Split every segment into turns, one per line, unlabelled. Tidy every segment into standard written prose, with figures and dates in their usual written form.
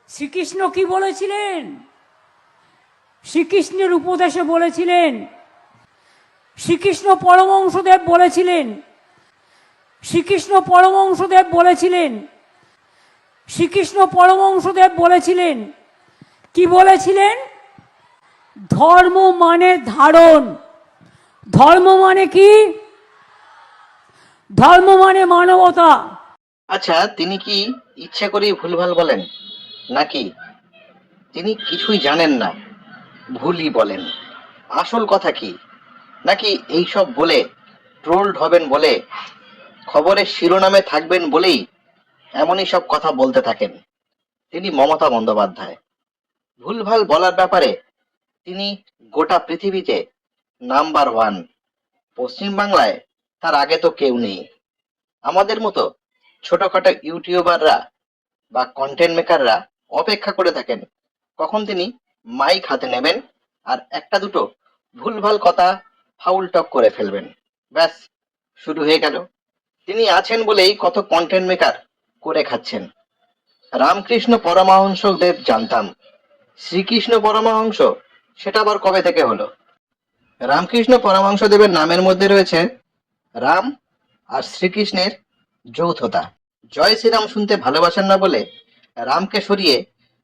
শ্রীকৃষ্ণ কি বলেছিলেন? শ্রীকৃষ্ণের উপদেশে বলেছিলেন, শ্রীকৃষ্ণ পরমহংসদেব বলেছিলেন, শ্রীকৃষ্ণ পরমহংসদেব বলেছিলেন, শ্রীকৃষ্ণ পরমহংসদেব বলেছিলেন, কি বলেছিলেন? ধর্ম মানে ধারণ। ধর্ম মানে কি? ধর্ম মানে মানবতা।
আচ্ছা, তিনি কি ইচ্ছা করেই ভুলভাল বলেন, নাকি তিনি কিছুই জানেন না ভুলই বলেন? আসল কথা কি? নাকি এইসব বলে ট্রোলড হবেন বলে, খবরের শিরোনামে থাকবেন বলেই এমনই সব কথা বলতে থাকেন? তিনি মমতা বন্দ্যোপাধ্যায়। ভুলভাল বলার ব্যাপারে তিনি গোটা পৃথিবীতে নাম্বার ওয়ান। পশ্চিম বাংলায় তার আগে তো কেউ নেই। আমাদের মতো ছোটখাটো ইউটিউবাররা বা কন্টেন্ট মেকাররা অপেক্ষা করে থাকেন কখন তিনি মাইক হাতে নেবেন আর একটা দুটো ভুলভাল কথা ফাউল টক করে ফেলবেন। ব্যাস, শুরু হয়ে গেল। তিনি আছেন বলেই কত কন্টেন্ট মেকার করে খাচ্ছেন। রামকৃষ্ণ পরমহংস দেব জানতাম, শ্রীকৃষ্ণ পরমহংস সেটা আবার কবে থেকে হলো? রামকৃষ্ণ পরমহংস দেবের নামের মধ্যে রয়েছে রাম আর শ্রীকৃষ্ণের যৌথতা। জয় শ্রীরাম শুনতে ভালোবাসেন না বলে রামকে সরিয়ে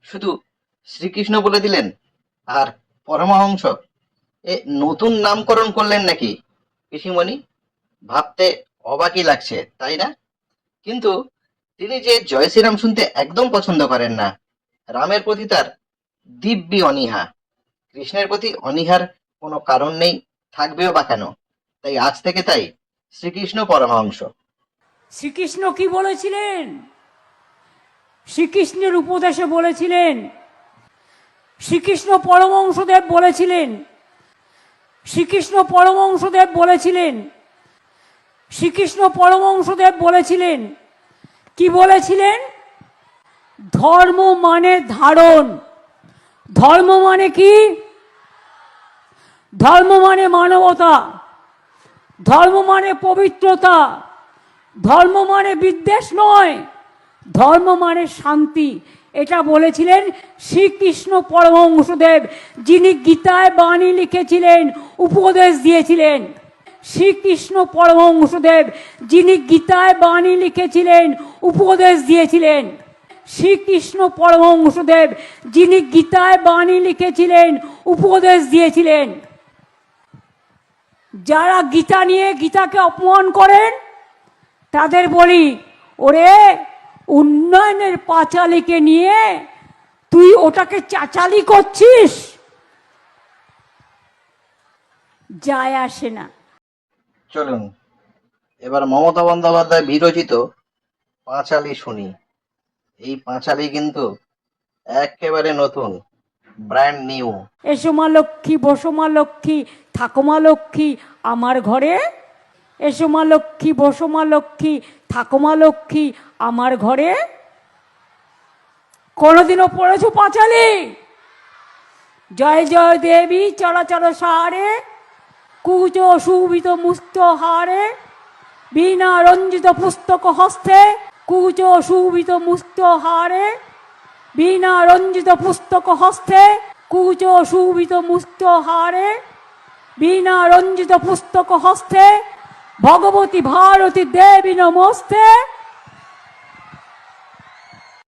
শুধু শ্রীকৃষ্ণ বলে দিলেন, আর পরমহংস এ নতুন নামকরণ করলেন নাকি পিসিমণি? ভাবতে অবাকই লাগছে, তাই না? কিন্তু তিনি যে জয় শ্রীরাম শুনতে একদম পছন্দ করেন না। রামের প্রতি তার দিব্যি অনীহা। কৃষ্ণের প্রতি অনীহার কোনো কারণ নেই, থাকবেও বা কেন? তাই আজ থেকে তাই শ্রীকৃষ্ণ পরমহংস।
শ্রীকৃষ্ণ কি বলেছিলেন? শ্রীকৃষ্ণের উপদেশে বলেছিলেন, শ্রীকৃষ্ণ পরমহংসদেব বলেছিলেন, শ্রীকৃষ্ণ পরমহংসদেব বলেছিলেন, শ্রীকৃষ্ণ পরমহংসদেব বলেছিলেন, কি বলেছিলেন? ধর্ম মানে ধারণ। ধর্ম মানে কি? ধর্ম মানে মানবতা। ধর্ম মানে পবিত্রতা। ধর্ম মানে বিদ্বেষ নয়, ধর্ম মানে শান্তি। এটা বলেছিলেন শ্রীকৃষ্ণ পরমহংসদেব, যিনি গীতায় বাণী লিখেছিলেন, উপদেশ দিয়েছিলেন। শ্রীকৃষ্ণ পরমহংসদেব, যিনি গীতায় বাণী লিখেছিলেন, উপদেশ দিয়েছিলেন। শ্রীকৃষ্ণ পরমহংসদেব, যিনি গীতায় বাণী লিখেছিলেন, উপদেশ দিয়েছিলেন। যারা গীতা নিয়ে গীতাকে অপমান করেন তাদের বলি, ওরে উন্নয়নের পাঁচালীকে নিয়ে তুই ওটাকে চাচালি করছিস, যায় আসে না।
চলুন এবার মমতা বন্দ্যোপাধ্যায় বিরচিত পাঁচালী শুনি। এই পাঁচালী কিন্তু একেবারে নতুন, ব্র্যান্ড নিউ।
এসো মা লক্ষ্মী, বসো মা লক্ষ্মী, থাকো মা লক্ষ্মী আমার ঘরে। এসো মা লক্ষ্মী, বসো মা লক্ষ্মী, থাকো মা লক্ষ্মী আমার ঘরে। কোনোদিনও পড়েছো পাঁচালী? জয় জয় দেবী চলাচল সারে, কুচ শোভিত মুক্ত হারে, বীণা রঞ্জিত পুস্তক হস্তে, কুচ শোভিত মুক্ত হারে, বীণা রঞ্জিত পুস্তক হস্তে, কুচ শোভিত মুক্ত হারে, বীণা রঞ্জিত পুস্তক হস্তে, ভগবতী ভারতী দেবী নমস্তে।